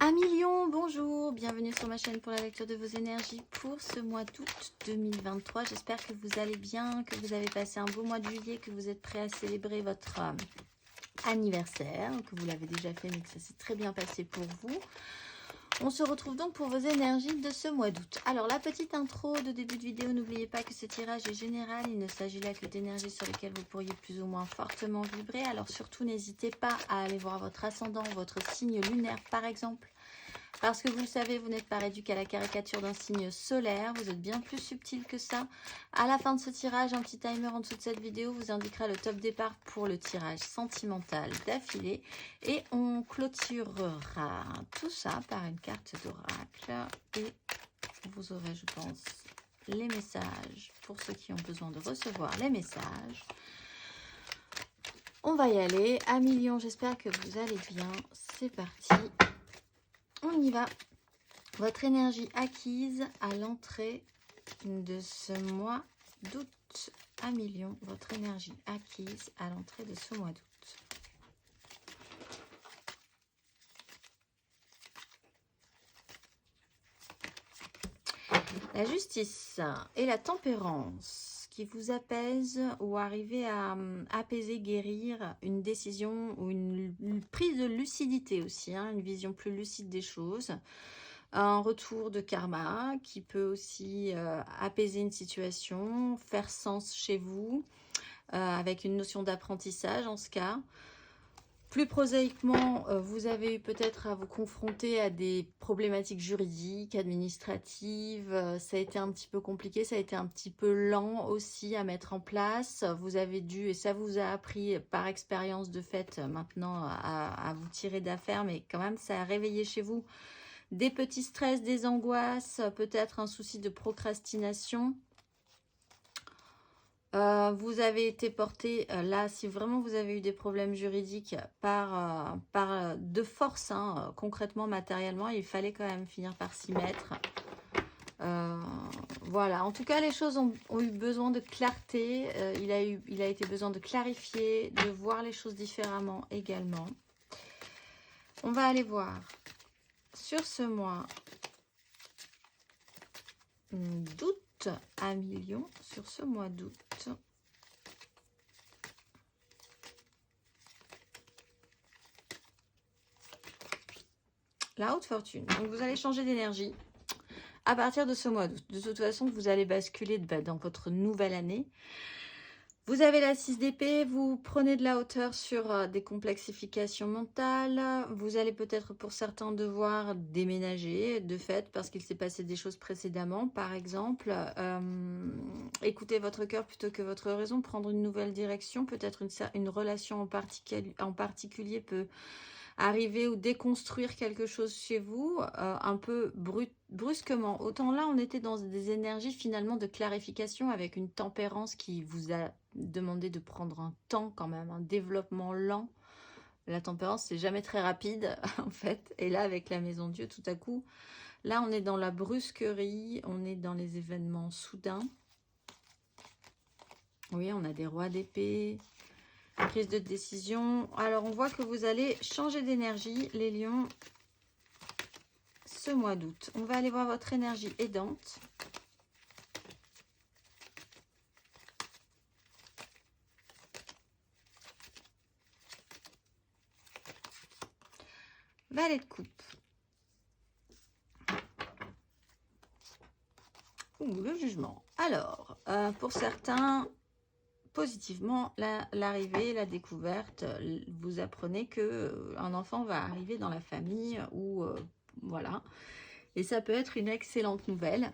1 million, bonjour, bienvenue sur ma chaîne pour la lecture de vos énergies pour ce mois d'août 2023. J'espère que vous allez bien, que vous avez passé un beau mois de juillet, que vous êtes prêts à célébrer votre anniversaire, que vous l'avez déjà fait mais que ça s'est très bien passé pour vous. On se retrouve donc pour vos énergies de ce mois d'août. Alors la petite intro de début de vidéo, n'oubliez pas que ce tirage est général, il ne s'agit là que d'énergies sur lesquelles vous pourriez plus ou moins fortement vibrer. Alors surtout n'hésitez pas à aller voir votre ascendant, votre signe lunaire par exemple. Parce que vous le savez, vous n'êtes pas réduit qu'à la caricature d'un signe solaire, vous êtes bien plus subtil que ça. À la fin de ce tirage, un petit timer en dessous de cette vidéo vous indiquera le top départ pour le tirage sentimental d'affilée. Et on clôturera tout ça par une carte d'oracle. Et vous aurez, je pense, les messages pour ceux qui ont besoin de recevoir les messages. On va y aller. 1 million, j'espère que vous allez bien. C'est parti. On y va. Votre énergie acquise à l'entrée de ce mois d'août. 1 million, votre énergie acquise à l'entrée de ce mois d'août. La justice et la tempérance qui vous apaisent ou arrivez à apaiser, guérir une décision ou une prise de lucidité aussi, hein, une vision plus lucide des choses. Un retour de karma qui peut aussi apaiser une situation, faire sens chez vous, avec une notion d'apprentissage en ce cas. Plus prosaïquement, vous avez eu peut-être à vous confronter à des problématiques juridiques, administratives. Ça a été un petit peu compliqué, ça a été un petit peu lent aussi à mettre en place. Vous avez dû, et ça vous a appris par expérience de fait maintenant à vous tirer d'affaire, mais quand même ça a réveillé chez vous des petits stress, des angoisses, peut-être un souci de procrastination. Vous avez été porté, là, si vraiment vous avez eu des problèmes juridiques, par de force, hein, concrètement, matériellement, il fallait quand même finir par s'y mettre. Voilà, en tout cas, les choses ont eu besoin de clarté. Il a été besoin de clarifier, de voir les choses différemment également. On va aller voir sur ce mois d'août. 1 million sur ce mois d'août. La haute fortune. Donc vous allez changer d'énergie à partir de ce mois d'août. De toute façon, vous allez basculer dans votre nouvelle année. Vous avez la 6 d'épée, vous prenez de la hauteur sur des complexifications mentales. Vous allez peut-être pour certains devoir déménager de fait parce qu'il s'est passé des choses précédemment. Par exemple, écouter votre cœur plutôt que votre raison, prendre une nouvelle direction. Peut-être une relation en particulier peut arriver ou déconstruire quelque chose chez vous un peu brusquement. Autant là, on était dans des énergies finalement de clarification avec une tempérance qui vous a demandé de prendre un temps quand même, un développement lent. La tempérance, c'est jamais très rapide en fait. Et là, avec la Maison Dieu, tout à coup, là, on est dans la brusquerie, on est dans les événements soudains. Oui, on a des rois d'épée. Prise de décision. Alors, on voit que vous allez changer d'énergie, les lions, ce mois d'août. On va aller voir votre énergie aidante. Valet de coupe. Ouh, le jugement. Alors, pour certains, positivement, l'arrivée, la découverte, vous apprenez que un enfant va arriver dans la famille ou voilà. Et ça peut être une excellente nouvelle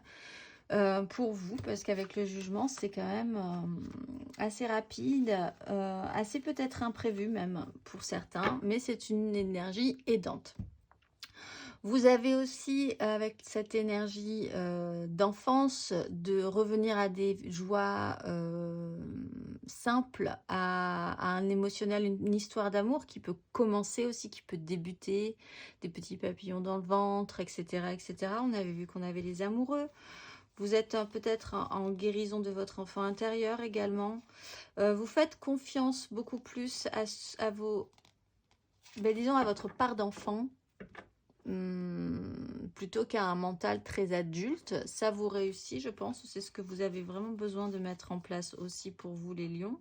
pour vous parce qu'avec le jugement, c'est quand même assez rapide, assez peut-être imprévu même pour certains, mais c'est une énergie aidante. Vous avez aussi, avec cette énergie d'enfance, de revenir à des joies simples, à un émotionnel, une histoire d'amour qui peut commencer aussi, qui peut débuter, des petits papillons dans le ventre, etc. etc. On avait vu qu'on avait les amoureux. Vous êtes peut-être en guérison de votre enfant intérieur également. Vous faites confiance beaucoup plus à vos, disons, à votre part d'enfant. plutôt qu'à un mental très adulte. Ça vous réussit, je pense. C'est ce que vous avez vraiment besoin de mettre en place aussi pour vous, les lions.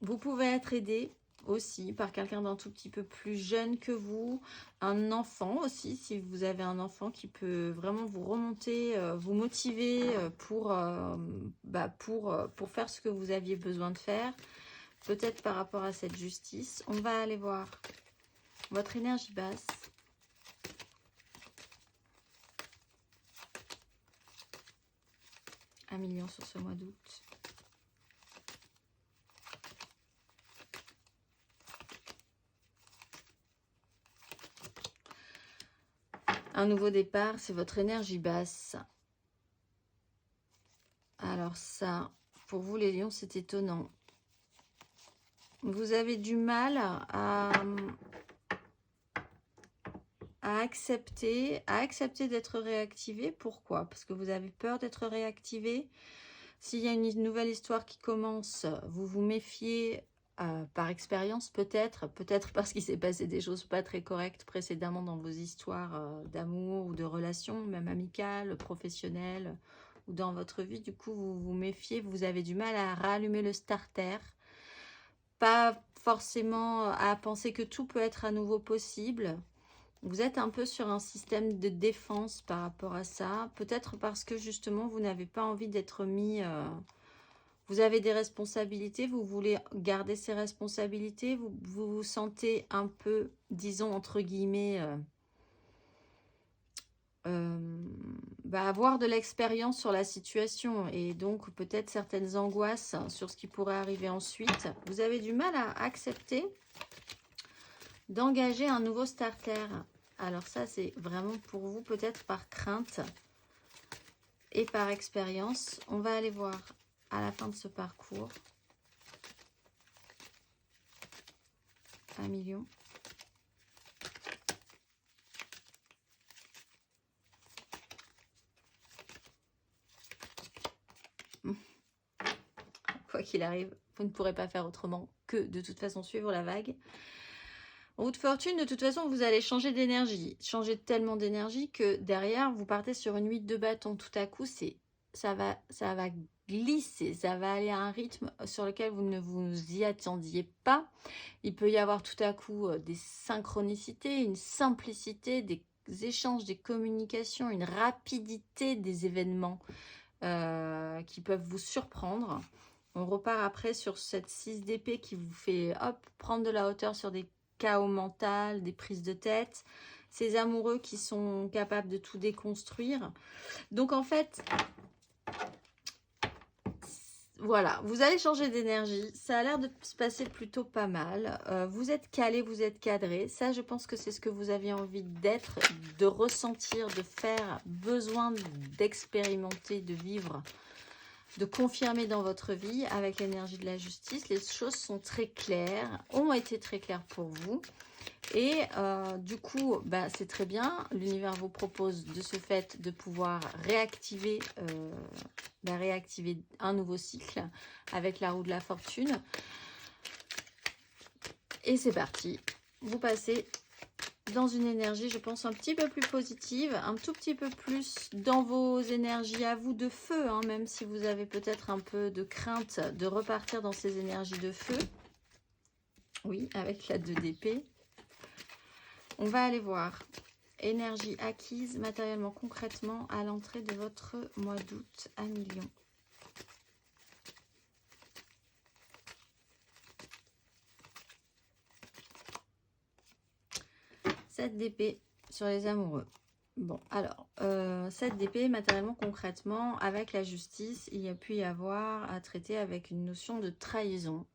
Vous pouvez être aidé aussi par quelqu'un d'un tout petit peu plus jeune que vous, un enfant aussi, si vous avez un enfant qui peut vraiment vous remonter, vous motiver pour faire ce que vous aviez besoin de faire, peut-être par rapport à cette justice. On va aller voir votre énergie basse. $1 million sur ce mois d'août. Un nouveau départ, c'est votre énergie basse. Alors ça, pour vous les lions, c'est étonnant. Vous avez du mal à accepter d'être réactivé. Pourquoi? Parce que vous avez peur d'être réactivé. S'il y a une nouvelle histoire qui commence, vous vous méfiez par expérience peut-être parce qu'il s'est passé des choses pas très correctes précédemment dans vos histoires d'amour ou de relations, même amicales, professionnelles ou dans votre vie. Du coup, vous vous méfiez, vous avez du mal à rallumer le starter. Pas forcément à penser que tout peut être à nouveau possible. Vous êtes un peu sur un système de défense par rapport à ça. Peut-être parce que justement, vous n'avez pas envie d'être mis... vous avez des responsabilités, vous voulez garder ces responsabilités. Vous vous sentez un peu, disons, entre guillemets... avoir de l'expérience sur la situation et donc peut-être certaines angoisses sur ce qui pourrait arriver ensuite. Vous avez du mal à accepter d'engager un nouveau starter. Alors ça, c'est vraiment pour vous, peut-être par crainte et par expérience. On va aller voir à la fin de ce parcours. 1 million. Quoi qu'il arrive, vous ne pourrez pas faire autrement que de toute façon suivre la vague. En roue de fortune, de toute façon, vous allez changer d'énergie. Changer tellement d'énergie que derrière, vous partez sur une 8 de bâton. Tout à coup, ça va glisser. Ça va aller à un rythme sur lequel vous ne vous y attendiez pas. Il peut y avoir tout à coup des synchronicités, une simplicité, des échanges, des communications, une rapidité des événements qui peuvent vous surprendre. On repart après sur cette 6 d'épée qui vous fait prendre de la hauteur sur des chaos mental, des prises de tête, ces amoureux qui sont capables de tout déconstruire. Donc en fait, voilà, vous allez changer d'énergie. Ça a l'air de se passer plutôt pas mal. Vous êtes calé, vous êtes cadré. Ça, je pense que c'est ce que vous aviez envie d'être, de ressentir, de faire, besoin d'expérimenter, de vivre, de confirmer dans votre vie avec l'énergie de la justice. Les choses sont très claires, ont été très claires pour vous. Et du coup, c'est très bien. L'univers vous propose de ce fait de pouvoir réactiver un nouveau cycle avec la roue de la fortune. Et c'est parti. Vous passez dans une énergie, je pense, un petit peu plus positive, un tout petit peu plus dans vos énergies à vous de feu, hein, même si vous avez peut-être un peu de crainte de repartir dans ces énergies de feu. Oui, avec la 2 d'épée. On va aller voir énergie acquise matériellement, concrètement, à l'entrée de votre mois d'août à 1 million. Sept d'épée sur les amoureux. Bon, alors, 7 d'épée, matériellement, concrètement, avec la justice, il y a pu y avoir à traiter avec une notion de trahison.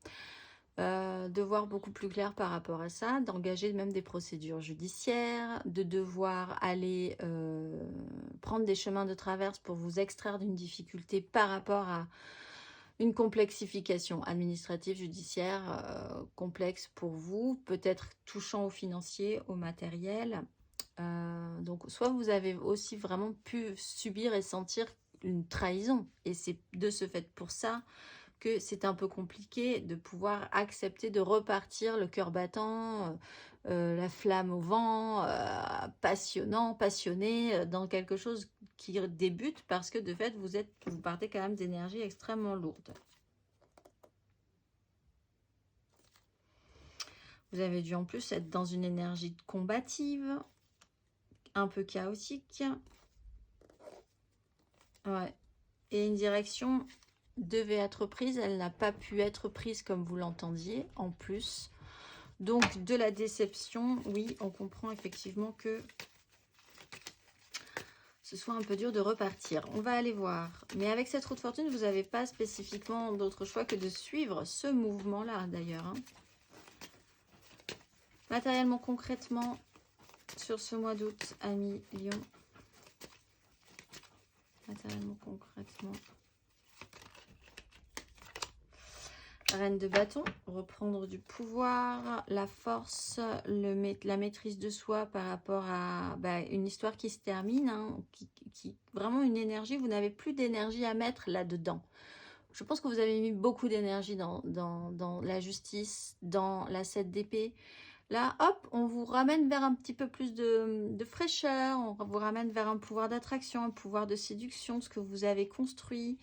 De voir beaucoup plus clair par rapport à ça, d'engager même des procédures judiciaires, de devoir aller prendre des chemins de traverse pour vous extraire d'une difficulté par rapport à une complexification administrative, judiciaire, complexe pour vous, peut-être touchant au financier, au matériel. Donc, soit vous avez aussi vraiment pu subir et sentir une trahison, et c'est de ce fait pour ça que c'est un peu compliqué de pouvoir accepter de repartir le cœur battant, la flamme au vent, passionnant, passionné, dans quelque chose qui débute, parce que de fait, vous partez quand même d'énergie extrêmement lourde. Vous avez dû en plus être dans une énergie combative, un peu chaotique. Ouais. Et une direction devait être prise, elle n'a pas pu être prise comme vous l'entendiez, en plus. Donc, de la déception, oui, on comprend effectivement que ce soit un peu dur de repartir. On va aller voir. Mais avec cette roue de fortune, vous n'avez pas spécifiquement d'autre choix que de suivre ce mouvement-là, d'ailleurs. Hein. Matériellement, concrètement, sur ce mois d'août, amis Lion. Matériellement, concrètement. Reine de bâton, reprendre du pouvoir, la force, la maîtrise de soi par rapport à une histoire qui se termine, hein, vraiment une énergie, vous n'avez plus d'énergie à mettre là-dedans. Je pense que vous avez mis beaucoup d'énergie dans la justice, dans la 7 d'épée. Là, hop, on vous ramène vers un petit peu plus de fraîcheur, on vous ramène vers un pouvoir d'attraction, un pouvoir de séduction, ce que vous avez construit,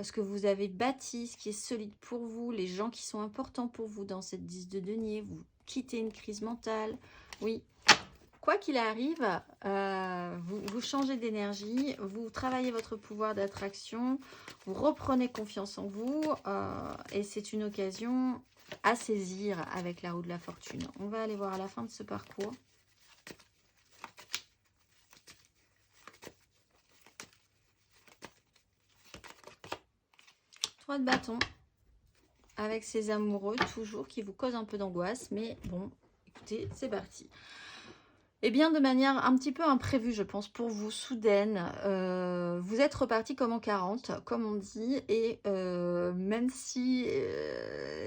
ce que vous avez bâti, ce qui est solide pour vous, les gens qui sont importants pour vous dans cette 10 de denier, vous quittez une crise mentale. Oui, quoi qu'il arrive, vous changez d'énergie, vous travaillez votre pouvoir d'attraction, vous reprenez confiance en vous et c'est une occasion à saisir avec la roue de la fortune. On va aller voir à la fin de ce parcours. Trois de bâton avec ces amoureux toujours qui vous causent un peu d'angoisse, mais bon, écoutez, c'est parti. Eh bien, de manière un petit peu imprévue, je pense, pour vous, soudaine, vous êtes reparti comme en 40, comme on dit, et même si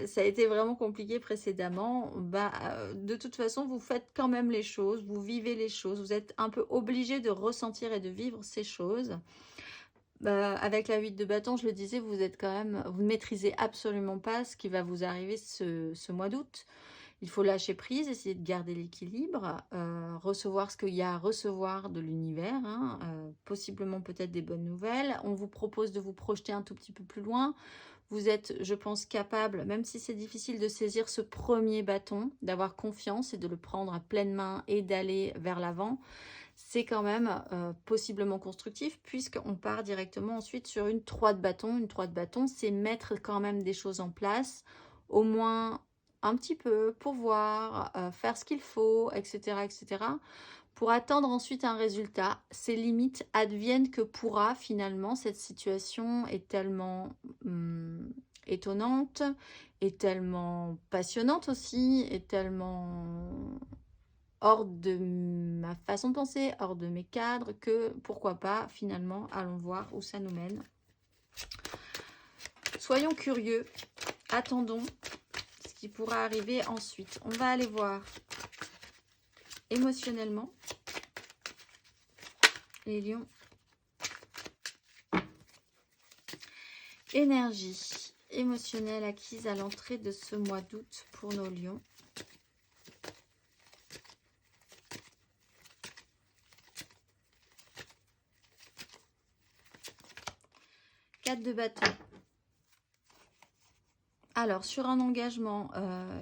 ça a été vraiment compliqué précédemment, de toute façon, vous faites quand même les choses, vous vivez les choses, vous êtes un peu obligé de ressentir et de vivre ces choses. Avec la 8 de bâton, je le disais, vous ne maîtrisez absolument pas ce qui va vous arriver ce mois d'août. Il faut lâcher prise, essayer de garder l'équilibre, recevoir ce qu'il y a à recevoir de l'univers, hein, possiblement peut-être des bonnes nouvelles. On vous propose de vous projeter un tout petit peu plus loin. Vous êtes, je pense, capable, même si c'est difficile de saisir ce premier bâton, d'avoir confiance et de le prendre à pleine main et d'aller vers l'avant. C'est quand même possiblement constructif puisqu'on part directement ensuite sur une 3 de bâton. Une 3 de bâton, c'est mettre quand même des choses en place, au moins un petit peu pour voir, faire ce qu'il faut, etc., etc., pour attendre ensuite un résultat. Ces limites adviennent que pourra finalement. Cette situation est tellement étonnante, est tellement passionnante aussi, est tellement hors de ma façon de penser, hors de mes cadres, que pourquoi pas, finalement, allons voir où ça nous mène. Soyons curieux, attendons ce qui pourra arriver ensuite. On va aller voir émotionnellement les lions. Énergie émotionnelle acquise à l'entrée de ce mois d'août pour nos lions. De bâton. Alors, sur un engagement,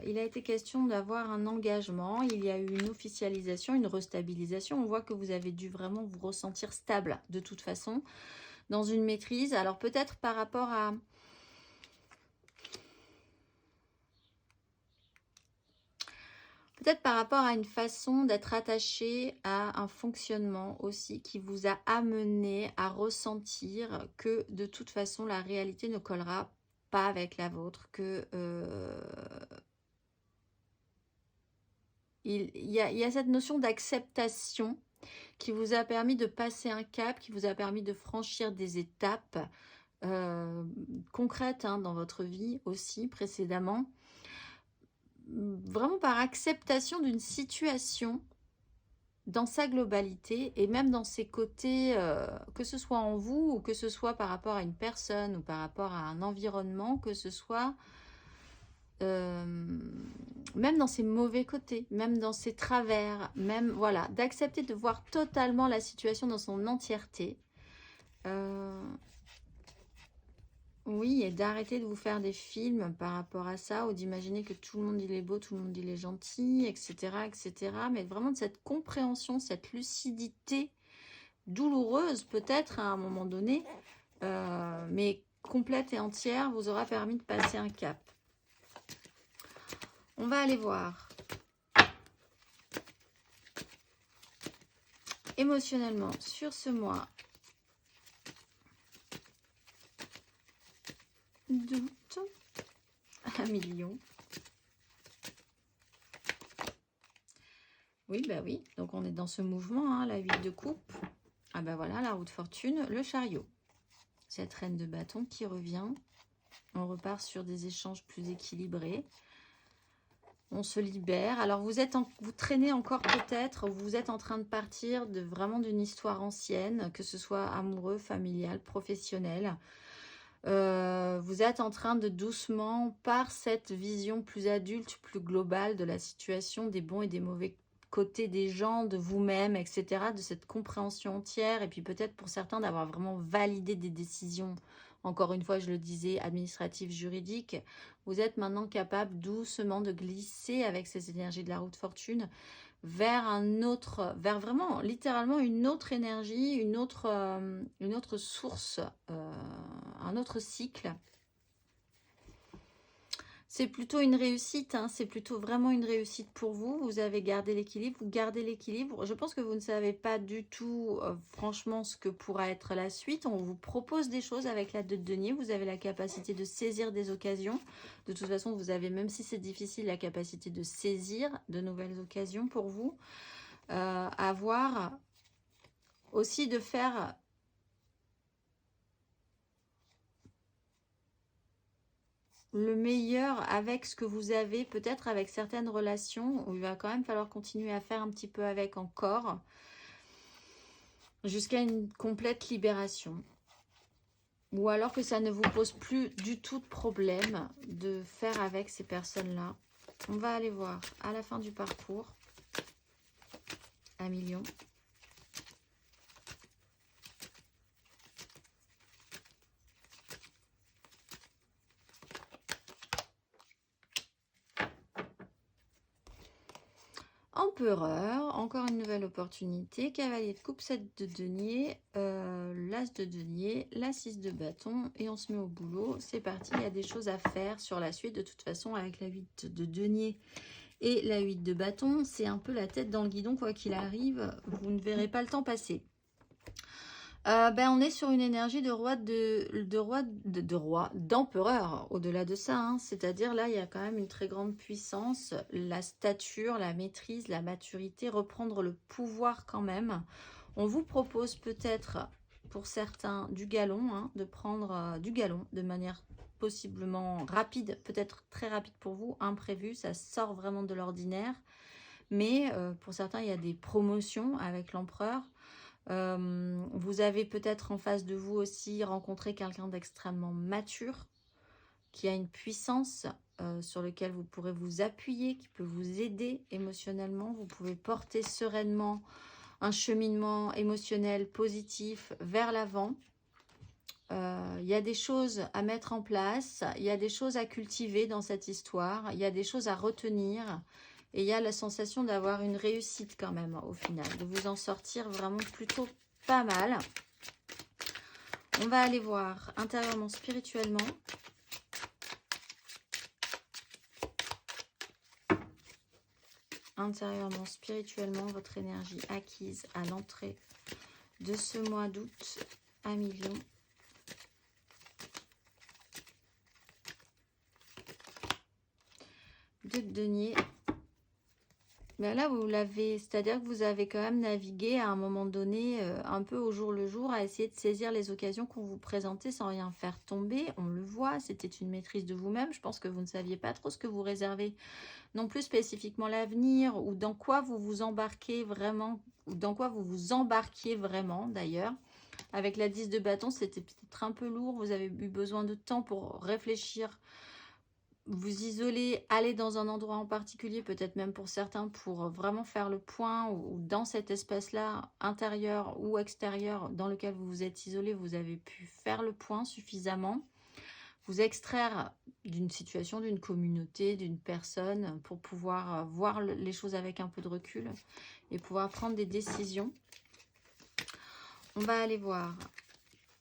il a été question d'avoir un engagement. Il y a eu une officialisation, une restabilisation. On voit que vous avez dû vraiment vous ressentir stable de toute façon, dans une maîtrise. Alors, peut-être par rapport à... Peut-être par rapport à une façon d'être attaché à un fonctionnement aussi qui vous a amené à ressentir que de toute façon la réalité ne collera pas avec la vôtre, que il y a cette notion d'acceptation qui vous a permis de passer un cap, qui vous a permis de franchir des étapes concrètes hein, dans votre vie aussi précédemment. Vraiment par acceptation d'une situation dans sa globalité et même dans ses côtés, que ce soit en vous ou que ce soit par rapport à une personne ou par rapport à un environnement, que ce soit même dans ses mauvais côtés, même dans ses travers, même voilà, d'accepter de voir totalement la situation dans son entièreté. Oui, et d'arrêter de vous faire des films par rapport à ça, ou d'imaginer que tout le monde il est beau, tout le monde il est gentil, etc., etc. Mais vraiment de cette compréhension, cette lucidité douloureuse peut-être à un moment donné, mais complète et entière, vous aura permis de passer un cap. On va aller voir. Émotionnellement, sur ce mois, doute, 1 million. Oui, bah oui, donc on est dans ce mouvement, hein, la 8 de coupe. Ah bah voilà, la roue de fortune, le chariot. Cette reine de bâton qui revient. On repart sur des échanges plus équilibrés. On se libère. Alors vous traînez encore peut-être, vous êtes en train de partir de vraiment d'une histoire ancienne, que ce soit amoureux, familial, professionnel. Vous êtes en train de doucement, par cette vision plus adulte, plus globale de la situation, des bons et des mauvais côtés des gens, de vous-même, etc., de cette compréhension entière, et puis peut-être pour certains d'avoir vraiment validé des décisions, encore une fois je le disais, administratives, juridiques. Vous êtes maintenant capable doucement de glisser avec ces énergies de la roue de fortune vers un autre, vers vraiment littéralement une autre énergie, une autre source, un autre cycle. C'est plutôt une réussite, hein, c'est plutôt vraiment une réussite pour vous. Vous avez gardé l'équilibre, vous gardez l'équilibre. Je pense que vous ne savez pas du tout, franchement, ce que pourra être la suite. On vous propose des choses avec la 2 de denier. Vous avez la capacité de saisir des occasions. De toute façon, vous avez, même si c'est difficile, la capacité de saisir de nouvelles occasions pour vous. Avoir aussi de faire le meilleur avec ce que vous avez, peut-être avec certaines relations où il va quand même falloir continuer à faire un petit peu avec encore, jusqu'à une complète libération. Ou alors que ça ne vous pose plus du tout de problème de faire avec ces personnes-là. On va aller voir à la fin du parcours. 1 million. Empereur, encore une nouvelle opportunité. Cavalier de coupe, 7 de denier, l'as de denier, la 6 de bâton. Et on se met au boulot. C'est parti, il y a des choses à faire sur la suite. De toute façon, avec la 8 de denier et la 8 de bâton, c'est un peu la tête dans le guidon, quoi qu'il arrive. Vous ne verrez pas le temps passer. On est sur une énergie de d'empereur au-delà de ça, hein. C'est-à-dire là il y a quand même une très grande puissance, la stature, la maîtrise, la maturité, reprendre le pouvoir quand même. On vous propose peut-être pour certains du galon, hein, de prendre du galon de manière possiblement rapide, peut-être très rapide pour vous, imprévu, ça sort vraiment de l'ordinaire, mais pour certains il y a des promotions avec l'empereur. Vous avez peut-être en face de vous aussi rencontré quelqu'un d'extrêmement mature, qui a une puissance sur laquelle vous pourrez vous appuyer, qui peut vous aider émotionnellement. Vous pouvez porter sereinement un cheminement émotionnel positif vers l'avant. Il y a des choses à mettre en place, il y a des choses à cultiver dans cette histoire, il y a des choses à retenir. Et il y a la sensation d'avoir une réussite quand même au final, de vous en sortir vraiment plutôt pas mal. On va aller voir intérieurement, spirituellement. Intérieurement, spirituellement, votre énergie acquise à l'entrée de ce mois d'août, 1 million. De denier. Ben là, vous l'avez, c'est-à-dire que vous avez quand même navigué à un moment donné, un peu au jour le jour, à essayer de saisir les occasions qu'on vous présentait sans rien faire tomber. On le voit, c'était une maîtrise de vous-même. Je pense que vous ne saviez pas trop ce que vous réservez, non plus spécifiquement l'avenir, ou dans quoi vous vous embarquez vraiment, ou dans quoi vous vous embarquiez vraiment d'ailleurs. Avec la 10 de bâton, c'était peut-être un peu lourd, vous avez eu besoin de temps pour réfléchir, vous isoler, aller dans un endroit en particulier, peut-être même pour certains, pour vraiment faire le point, ou dans cet espace-là, intérieur ou extérieur, dans lequel vous vous êtes isolé, vous avez pu faire le point suffisamment, vous extraire d'une situation, d'une communauté, d'une personne, pour pouvoir voir les choses avec un peu de recul et pouvoir prendre des décisions. On va aller voir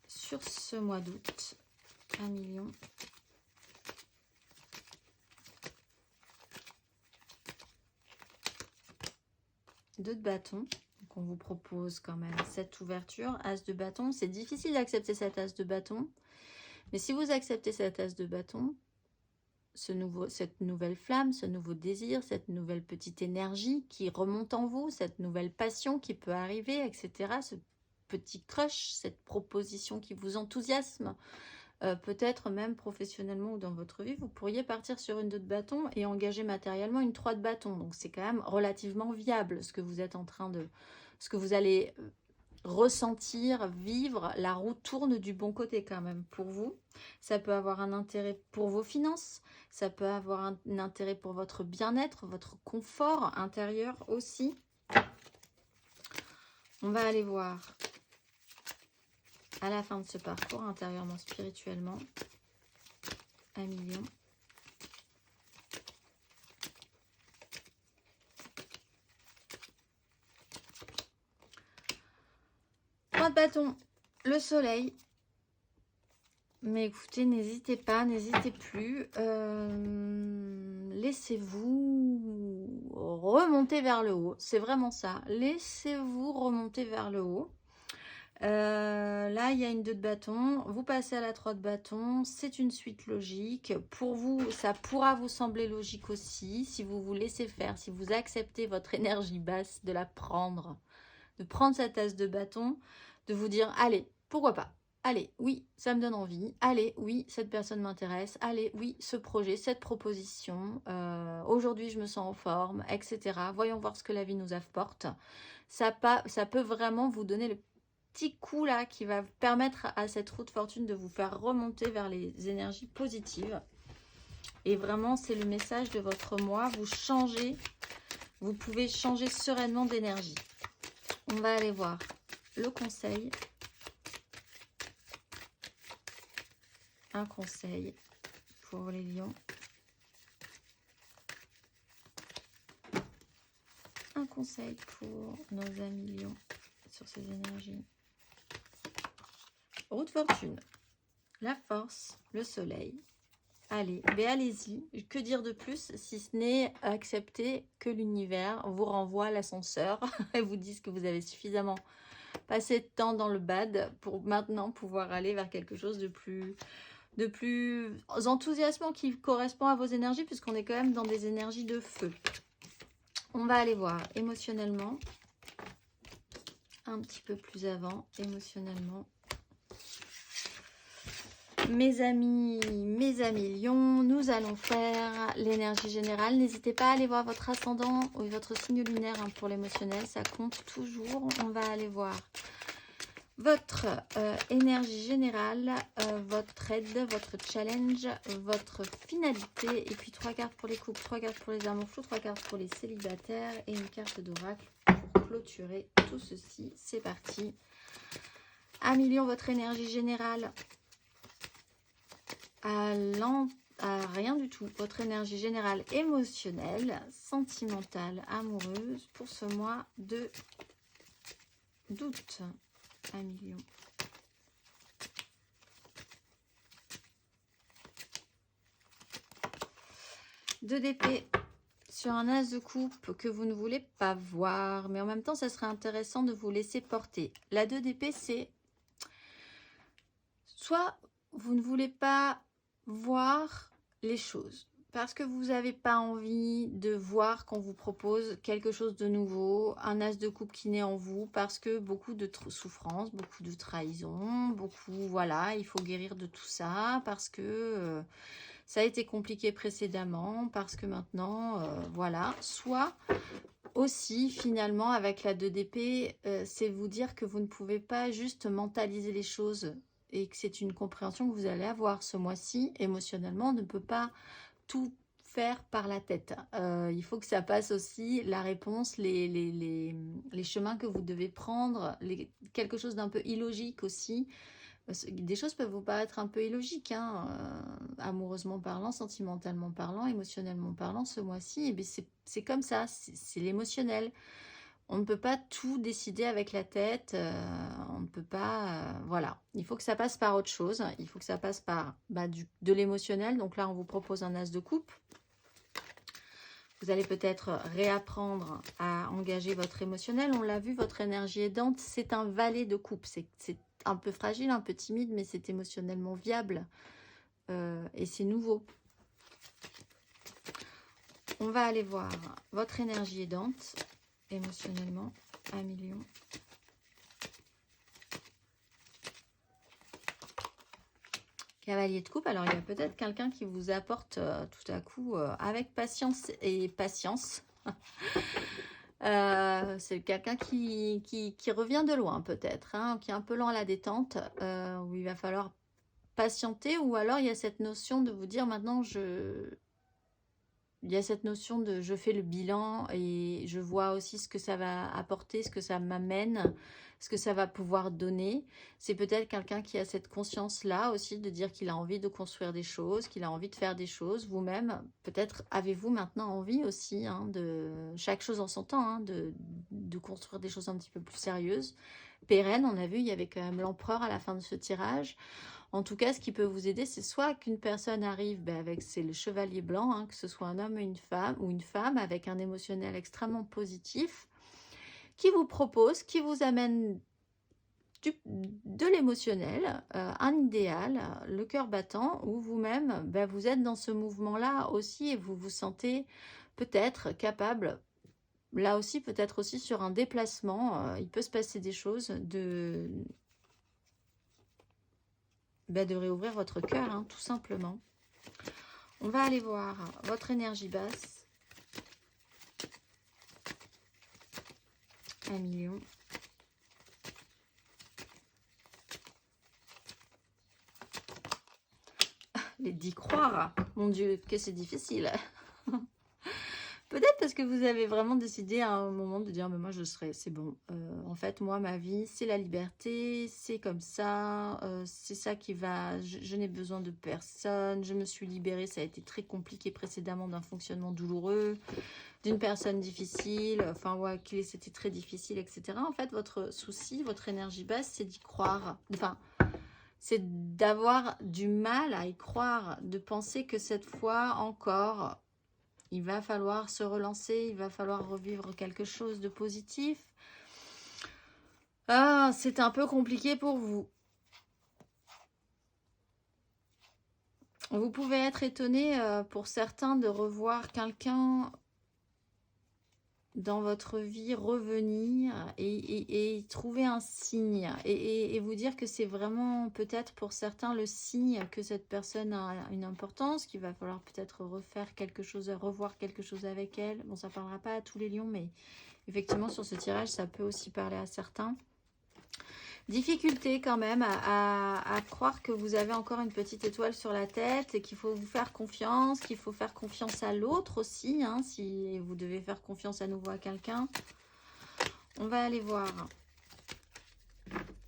sur ce mois d'août, 1 million. 2 de bâton, donc on vous propose quand même cette ouverture, as de bâton. C'est difficile d'accepter cette as de bâton, mais si vous acceptez cette as de bâton, cette nouvelle flamme, ce nouveau désir, cette nouvelle petite énergie qui remonte en vous, cette nouvelle passion qui peut arriver, etc., ce petit crush, cette proposition qui vous enthousiasme, peut-être même professionnellement ou dans votre vie, vous pourriez partir sur une 2 de bâton et engager matériellement une 3 de bâton. Donc c'est quand même relativement viable ce que vous êtes en train de... ce que vous allez ressentir, vivre. La roue tourne du bon côté quand même pour vous. Ça peut avoir un intérêt pour vos finances, ça peut avoir un intérêt pour votre bien-être, votre confort intérieur aussi. On va aller voir à la fin de ce parcours, intérieurement, spirituellement, 1 million. Trois de bâton, le soleil. Mais écoutez, n'hésitez pas, n'hésitez plus. Laissez-vous remonter vers le haut. C'est vraiment ça. Laissez-vous remonter vers le haut. Là, il y a une 2 de bâton. Vous passez à la 3 de bâton. C'est une suite logique. Pour vous, ça pourra vous sembler logique aussi. Si vous vous laissez faire, si vous acceptez votre énergie basse, de la prendre. De prendre cette as de bâton, de vous dire, allez, pourquoi pas? Allez, oui, ça me donne envie. Allez, oui, cette personne m'intéresse. Allez, oui, ce projet, cette proposition. Aujourd'hui, je me sens en forme, etc. Voyons voir ce que la vie nous apporte. Ça peut vraiment vous donner le petit coup là qui va permettre à cette roue de fortune de vous faire remonter vers les énergies positives. Et vraiment, c'est le message de votre mois. Vous changez, vous pouvez changer sereinement d'énergie. On va aller voir le conseil. Un conseil pour les lions. Un conseil pour nos amis lions sur ces énergies. Roue de fortune. La force, le soleil. Allez, mais allez-y. Que dire de plus si ce n'est accepter que l'univers vous renvoie l'ascenseur et vous dise que vous avez suffisamment passé de temps dans le bad pour maintenant pouvoir aller vers quelque chose de plus enthousiasmant qui correspond à vos énergies, puisqu'on est quand même dans des énergies de feu. On va aller voir émotionnellement, un petit peu plus avant, émotionnellement. Mes amis lions, nous allons faire l'énergie générale. N'hésitez pas à aller voir votre ascendant ou votre signe lunaire hein, pour l'émotionnel, ça compte toujours. On va aller voir votre énergie générale, votre aide, votre challenge, votre finalité. Et puis 3 cartes pour les couples, 3 cartes pour les amours fous, 3 cartes pour les célibataires et une carte d'oracle pour clôturer tout ceci. C'est parti. 1 million, votre énergie générale. À rien du tout. Votre énergie générale émotionnelle, sentimentale, amoureuse pour ce mois d'août. 1 million. Deux d'épée sur un as de coupe que vous ne voulez pas voir, mais en même temps, ça serait intéressant de vous laisser porter. La 2 d'épée, c'est soit vous ne voulez pas voir les choses Parce que vous n'avez pas envie de voir qu'on vous propose quelque chose de nouveau, un as de coupe qui naît en vous, parce que beaucoup de souffrance, beaucoup de trahison, beaucoup, voilà, il faut guérir de tout ça, parce que ça a été compliqué précédemment, parce que maintenant, voilà. Soit aussi, finalement, avec la 2 d'épée, c'est vous dire que vous ne pouvez pas juste mentaliser les choses et que c'est une compréhension que vous allez avoir ce mois-ci. Émotionnellement, on ne peut pas tout faire par la tête. Il faut que ça passe aussi, la réponse, les chemins que vous devez prendre, quelque chose d'un peu illogique aussi. Des choses peuvent vous paraître un peu illogiques, hein, amoureusement parlant, sentimentalement parlant, émotionnellement parlant, ce mois-ci. Et c'est comme ça, c'est l'émotionnel. On ne peut pas tout décider avec la tête, on ne peut pas, voilà. Il faut que ça passe par autre chose, il faut que ça passe par de l'émotionnel. Donc là, on vous propose un as de coupe. Vous allez peut-être réapprendre à engager votre émotionnel. On l'a vu, votre énergie aidante, c'est un valet de coupe. C'est un peu fragile, un peu timide, mais c'est émotionnellement viable. Et c'est nouveau. On va aller voir votre énergie aidante. Émotionnellement, 1 million. Cavalier de coupe, alors il y a peut-être quelqu'un qui vous apporte tout à coup, avec patience et patience. C'est quelqu'un qui revient de loin peut-être, hein, qui est un peu lent à la détente, où il va falloir patienter, ou alors il y a cette notion de vous dire maintenant il y a cette notion de je fais le bilan et je vois aussi ce que ça va apporter, ce que ça m'amène, ce que ça va pouvoir donner. C'est peut-être quelqu'un qui a cette conscience-là aussi de dire qu'il a envie de construire des choses, qu'il a envie de faire des choses. Vous-même, peut-être avez-vous maintenant envie aussi, hein, de chaque chose en son temps, hein, de construire des choses un petit peu plus sérieuses, pérennes. On a vu, il y avait quand même l'empereur à la fin de ce tirage. En tout cas, ce qui peut vous aider, c'est soit qu'une personne arrive avec, c'est le chevalier blanc, hein, que ce soit un homme ou une femme avec un émotionnel extrêmement positif, qui vous propose, qui vous amène de l'émotionnel, un idéal, le cœur battant, où vous-même, vous êtes dans ce mouvement-là aussi et vous vous sentez peut-être capable, là aussi, peut-être aussi sur un déplacement, il peut se passer des choses de réouvrir votre cœur, hein, tout simplement. On va aller voir votre énergie basse. 1 million. Les 10 croire. Mon Dieu, que c'est difficile. Peut-être parce que vous avez vraiment décidé à un moment de dire, mais moi je serai, c'est bon. En fait, moi, ma vie, c'est la liberté, c'est comme ça, c'est ça qui va, je n'ai besoin de personne, je me suis libérée, ça a été très compliqué précédemment d'un fonctionnement douloureux, d'une personne difficile, enfin, ouais, c'était très difficile, etc. En fait, votre souci, votre énergie basse, c'est d'y croire, enfin, c'est d'avoir du mal à y croire, de penser que cette fois encore, il va falloir se relancer, il va falloir revivre quelque chose de positif. Ah, c'est un peu compliqué pour vous. Vous pouvez être étonné pour certains de revoir quelqu'un dans votre vie revenir et trouver un signe et vous dire que c'est vraiment peut-être pour certains le signe que cette personne a une importance, qu'il va falloir peut-être refaire quelque chose, revoir quelque chose avec elle. Bon, ça ne parlera pas à tous les lions, mais effectivement sur ce tirage, ça peut aussi parler à certains. Difficulté quand même à croire que vous avez encore une petite étoile sur la tête et qu'il faut vous faire confiance, qu'il faut faire confiance à l'autre aussi, hein, si vous devez faire confiance à nouveau à quelqu'un. On va aller voir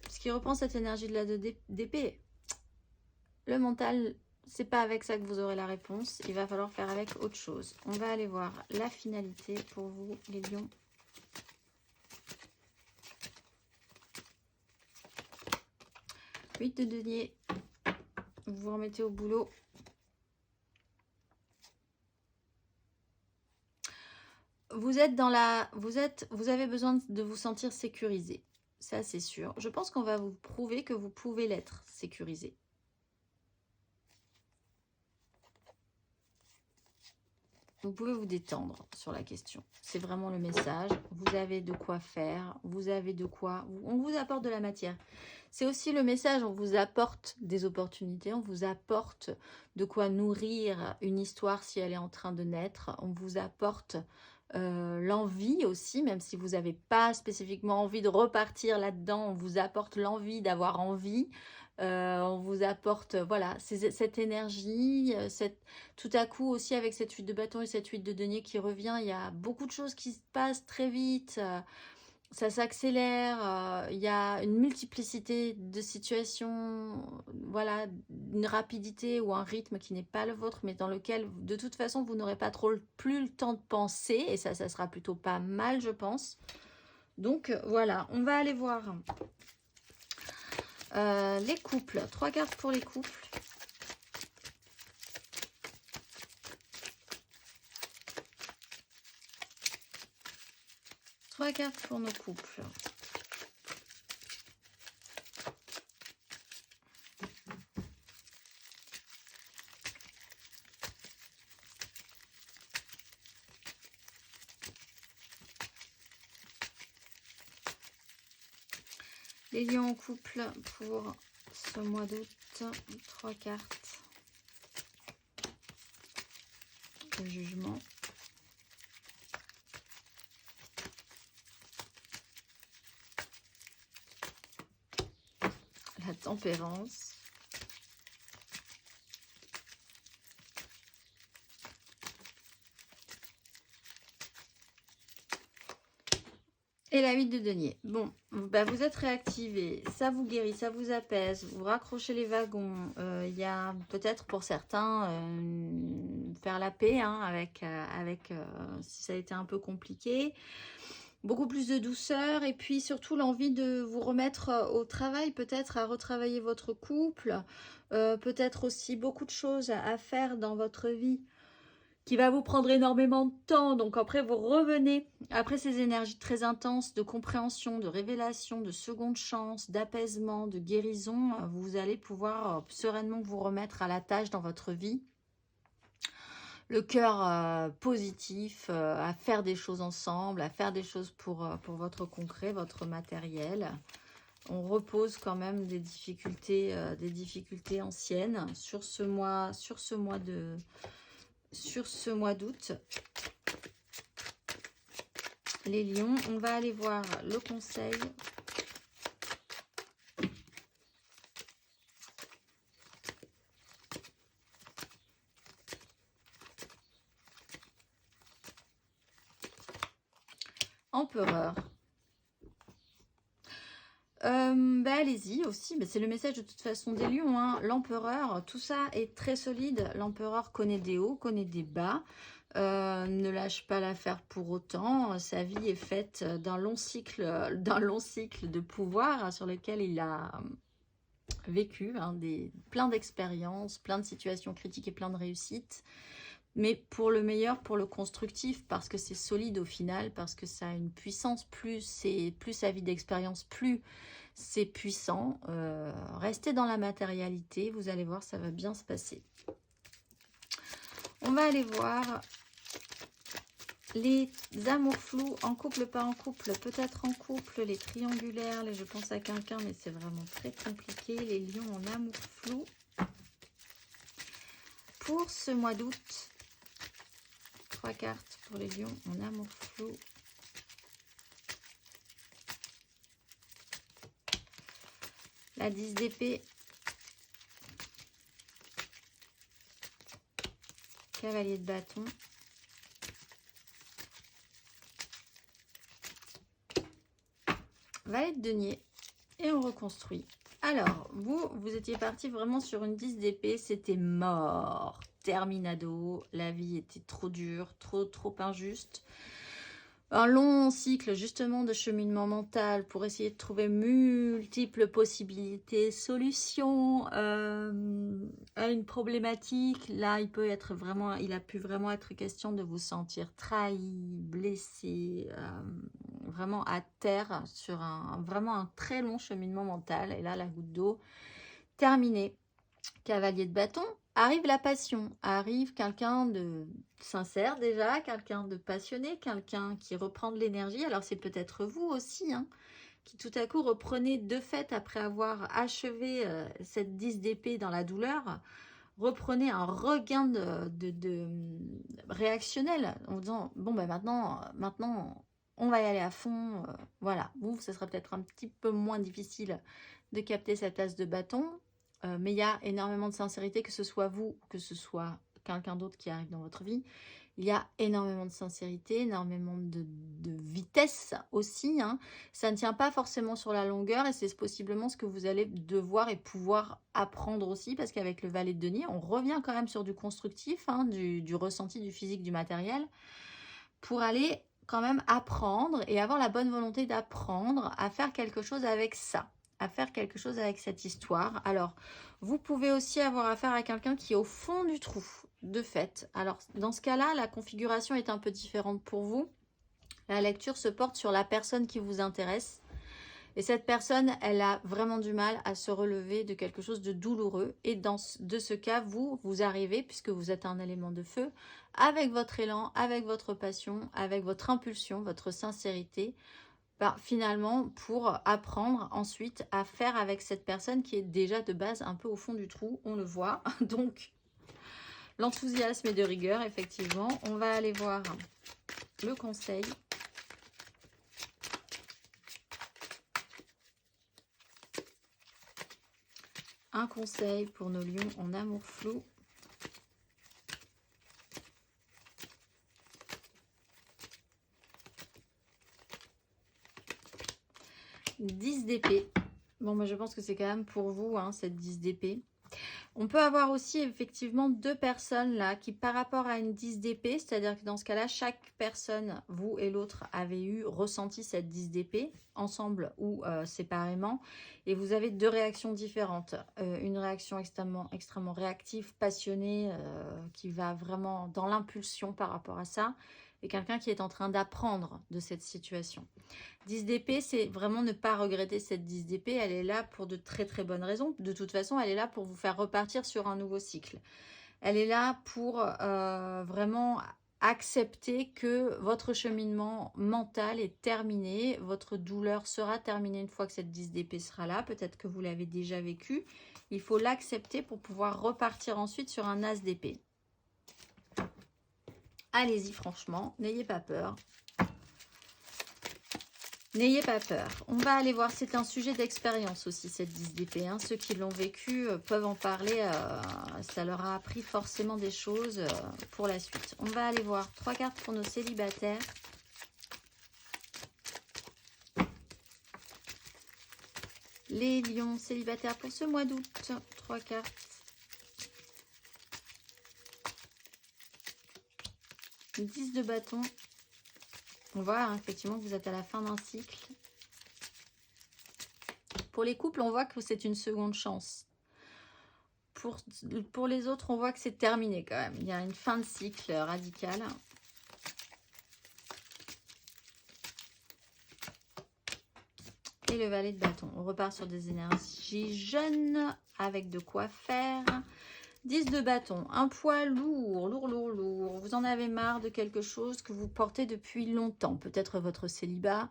ce qui reprend cette énergie de la 2 d'épée. Le mental, c'est pas avec ça que vous aurez la réponse, il va falloir faire avec autre chose. On va aller voir la finalité pour vous les lions. Huit de denier, vous vous remettez au boulot. Vous êtes dans la, vous avez besoin de vous sentir sécurisé, ça c'est sûr. Je pense qu'on va vous prouver que vous pouvez l'être sécurisé. vous pouvez vous détendre sur la question. C'est vraiment le message. Vous avez de quoi faire, vous avez de quoi... On vous apporte de la matière. C'est aussi le message, on vous apporte des opportunités, on vous apporte de quoi nourrir une histoire si elle est en train de naître. On vous apporte l'envie aussi, même si vous n'avez pas spécifiquement envie de repartir là-dedans, on vous apporte l'envie d'avoir envie. On vous apporte, voilà, cette énergie, tout à coup aussi avec cette huile de bâton et cette huile de denier qui revient, il y a beaucoup de choses qui se passent très vite, ça s'accélère, il y a une multiplicité de situations, voilà, une rapidité ou un rythme qui n'est pas le vôtre, mais dans lequel, de toute façon, vous n'aurez pas plus le temps de penser, et ça sera plutôt pas mal, je pense. Donc, voilà, on va aller voir les couples. 3 cartes pour les couples. Trois cartes pour nos couples. Les lions en couple pour ce mois d'août. 3 cartes. Le jugement. La tempérance. Et la 8 de denier. Bon, bah vous êtes réactivé, ça vous guérit, ça vous apaise, vous raccrochez les wagons. Il y a peut-être pour certains faire la paix hein, avec si ça a été un peu compliqué. Beaucoup plus de douceur et puis surtout l'envie de vous remettre au travail, peut-être à retravailler votre couple. Peut-être aussi beaucoup de choses à faire dans votre vie qui va vous prendre énormément de temps. Donc après, vous revenez, après ces énergies très intenses de compréhension, de révélation, de seconde chance, d'apaisement, de guérison, vous allez pouvoir sereinement vous remettre à la tâche dans votre vie. Le cœur positif, à faire des choses ensemble, à faire des choses pour votre concret, votre matériel. On repose quand même des difficultés anciennes sur ce mois d'août. Les lions, on va aller voir le conseil. Empereur. Allez-y aussi, c'est le message de toute façon des lions. Hein. L'empereur, tout ça est très solide. L'empereur connaît des hauts, connaît des bas. Ne lâche pas l'affaire pour autant. Sa vie est faite d'un long cycle de pouvoir hein, sur lequel il a vécu hein, plein d'expériences, plein de situations critiques et plein de réussites. Mais pour le meilleur, pour le constructif, parce que c'est solide au final, parce que ça a une puissance, plus sa vie d'expérience, plus c'est puissant. Restez dans la matérialité, vous allez voir, ça va bien se passer. On va aller voir les amours flous, en couple, pas en couple, peut-être en couple, les triangulaires, je pense à quelqu'un, mais c'est vraiment très compliqué. Les lions en amour flou pour ce mois d'août. 3 cartes pour les lions en amour flou. La 10 d'épée. Cavalier de bâton. Valet de denier. Et on reconstruit. Alors, vous étiez parti vraiment sur une 10 d'épée. C'était mort. Terminado. La vie était trop dure, trop injuste. Un long cycle justement de cheminement mental pour essayer de trouver multiples possibilités, solutions à une problématique. Là, il a pu vraiment être question de vous sentir trahi, blessé, vraiment à terre sur vraiment un très long cheminement mental. Et là, la goutte d'eau terminée. Cavalier de bâton. arrive la passion, arrive quelqu'un de sincère déjà, quelqu'un de passionné, quelqu'un qui reprend de l'énergie. Alors c'est peut-être vous aussi, hein, qui tout à coup reprenez de fait, après avoir achevé cette 10 d'épée dans la douleur, reprenez un regain de réactionnel en disant bon ben maintenant on va y aller à fond, voilà. Vous, ce sera peut-être un petit peu moins difficile de capter cette as de bâton, mais il y a énormément de sincérité, que ce soit vous ou que ce soit quelqu'un d'autre qui arrive dans votre vie. Il y a énormément de sincérité, énormément de vitesse aussi, hein. Ça ne tient pas forcément sur la longueur et c'est possiblement ce que vous allez devoir et pouvoir apprendre aussi, parce qu'avec le valet de denier, on revient quand même sur du constructif, hein, du ressenti, du physique, du matériel, pour aller quand même apprendre et avoir la bonne volonté d'apprendre à faire quelque chose avec ça, à faire quelque chose avec cette histoire. Alors, vous pouvez aussi avoir affaire à quelqu'un qui est au fond du trou, de fait. Alors, dans ce cas-là, la configuration est un peu différente pour vous. La lecture se porte sur la personne qui vous intéresse. Et cette personne, elle a vraiment du mal à se relever de quelque chose de douloureux. Et de ce cas, vous arrivez, puisque vous êtes un élément de feu, avec votre élan, avec votre passion, avec votre impulsion, votre sincérité, finalement, pour apprendre ensuite à faire avec cette personne qui est déjà de base un peu au fond du trou, on le voit. Donc, l'enthousiasme est de rigueur, effectivement. On va aller voir le conseil. Un conseil pour nos lions en amour flou. « 10 d'épée ». Bon, moi je pense que c'est quand même pour vous, hein, cette 10 d'épée. On peut avoir aussi effectivement deux personnes là qui, par rapport à une 10 d'épée, c'est-à-dire que dans ce cas-là, chaque personne, vous et l'autre, avez ressenti cette 10 d'épée, ensemble ou séparément, et vous avez deux réactions différentes. Une réaction extrêmement réactive, passionnée, qui va vraiment dans l'impulsion par rapport à ça, et quelqu'un qui est en train d'apprendre de cette situation. 10 d'épée, c'est vraiment ne pas regretter cette 10 d'épée. Elle est là pour de très très bonnes raisons. De toute façon, elle est là pour vous faire repartir sur un nouveau cycle. Elle est là pour vraiment accepter que votre cheminement mental est terminé. Votre douleur sera terminée une fois que cette 10 d'épée sera là. Peut-être que vous l'avez déjà vécu. Il faut l'accepter pour pouvoir repartir ensuite sur un as d'épée. Allez-y, franchement, n'ayez pas peur. N'ayez pas peur. On va aller voir, c'est un sujet d'expérience aussi, cette 10 d'épée. Hein. Ceux qui l'ont vécu peuvent en parler. Ça leur a appris forcément des choses pour la suite. On va aller voir 3 cartes pour nos célibataires. Les lions célibataires pour ce mois d'août. 3 cartes. Une 10 de bâton. On voit hein, effectivement que vous êtes à la fin d'un cycle. Pour les couples, on voit que c'est une seconde chance. Pour les autres, on voit que c'est terminé quand même. Il y a une fin de cycle radicale. Et le valet de bâton. On repart sur des énergies jeunes avec de quoi faire. 10 de bâton, un poids lourd. Vous en avez marre de quelque chose que vous portez depuis longtemps. Peut-être votre célibat,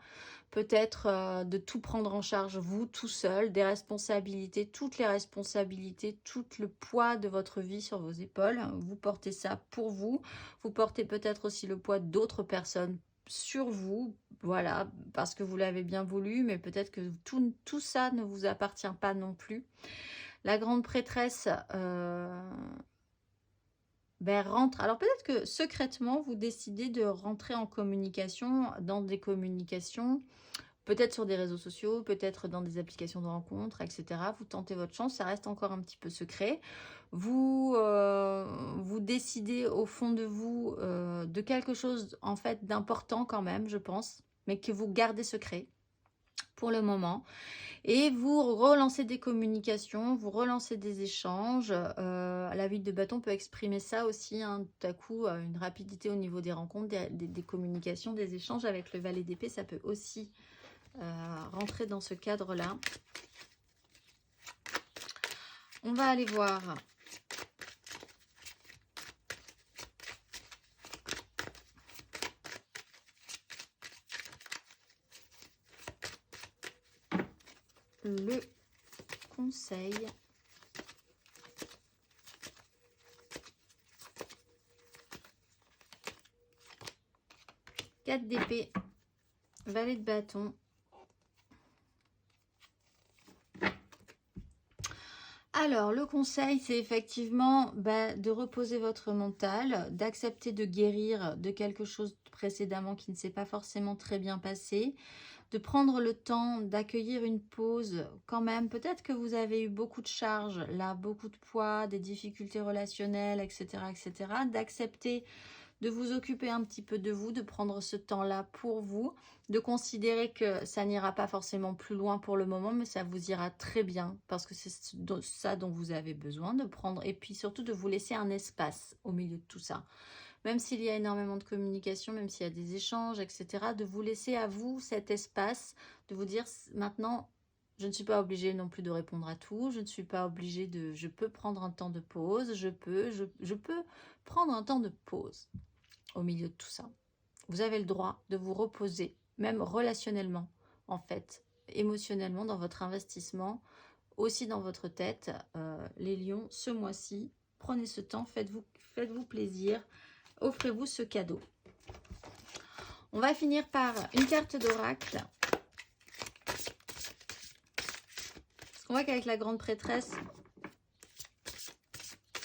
peut-être de tout prendre en charge vous, tout seul, des responsabilités, toutes les responsabilités, tout le poids de votre vie sur vos épaules. Vous portez ça pour vous. Vous portez peut-être aussi le poids d'autres personnes sur vous, voilà, parce que vous l'avez bien voulu, mais peut-être que tout ça ne vous appartient pas non plus. La grande prêtresse rentre. Alors peut-être que secrètement, vous décidez de rentrer en communication, dans des communications, peut-être sur des réseaux sociaux, peut-être dans des applications de rencontres, etc. Vous tentez votre chance, ça reste encore un petit peu secret. Vous décidez au fond de vous de quelque chose en fait d'important quand même, je pense, mais que vous gardez secret pour le moment. Et vous relancez des communications, vous relancez des échanges. La 8 de bâton peut exprimer ça aussi, hein, tout à coup, une rapidité au niveau des rencontres, des communications, des échanges. Avec le valet d'épée, ça peut aussi rentrer dans ce cadre-là. On va aller voir le conseil. Quatre d'épée, valet de bâton. Alors, le conseil, c'est effectivement de reposer votre mental, d'accepter de guérir de quelque chose précédemment qui ne s'est pas forcément très bien passé, de prendre le temps d'accueillir une pause quand même. Peut-être que vous avez eu beaucoup de charges, là, beaucoup de poids, des difficultés relationnelles, etc., etc. D'accepter de vous occuper un petit peu de vous, de prendre ce temps-là pour vous, de considérer que ça n'ira pas forcément plus loin pour le moment, mais ça vous ira très bien, parce que c'est ça dont vous avez besoin de prendre, et puis surtout de vous laisser un espace au milieu de tout ça. Même s'il y a énormément de communication, même s'il y a des échanges, etc., de vous laisser à vous cet espace, de vous dire maintenant, je ne suis pas obligée non plus de répondre à tout, je ne suis pas obligée de... Je peux prendre un temps de pause, je peux prendre un temps de pause au milieu de tout ça. Vous avez le droit de vous reposer, même relationnellement, en fait, émotionnellement, dans votre investissement, aussi dans votre tête. Les lions, ce mois-ci, prenez ce temps, faites-vous plaisir, offrez-vous ce cadeau. On va finir par une carte d'oracle. On voit qu'avec la grande prêtresse,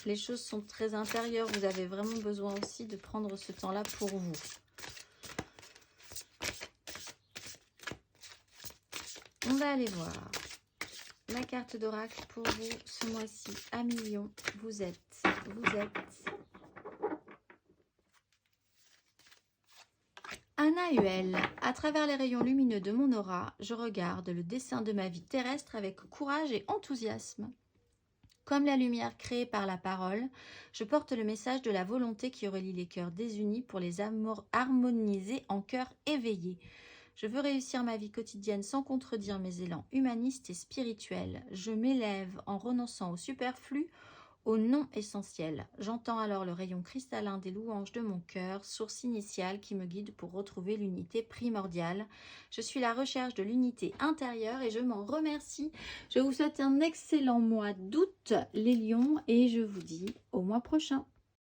les choses sont très intérieures. Vous avez vraiment besoin aussi de prendre ce temps-là pour vous. On va aller voir la carte d'oracle pour vous ce mois-ci. Amis Lion, vous êtes un AUL. À travers les rayons lumineux de mon aura, je regarde le dessin de ma vie terrestre avec courage et enthousiasme. Comme la lumière créée par la parole, je porte le message de la volonté qui relie les cœurs désunis pour les harmoniser en cœurs éveillés. Je veux réussir ma vie quotidienne sans contredire mes élans humanistes et spirituels. Je m'élève en renonçant au superflu, au non essentiel. J'entends alors le rayon cristallin des louanges de mon cœur, source initiale qui me guide pour retrouver l'unité primordiale. Je suis la recherche de l'unité intérieure et je m'en remercie. Je vous souhaite un excellent mois d'août, les lions, et je vous dis au mois prochain.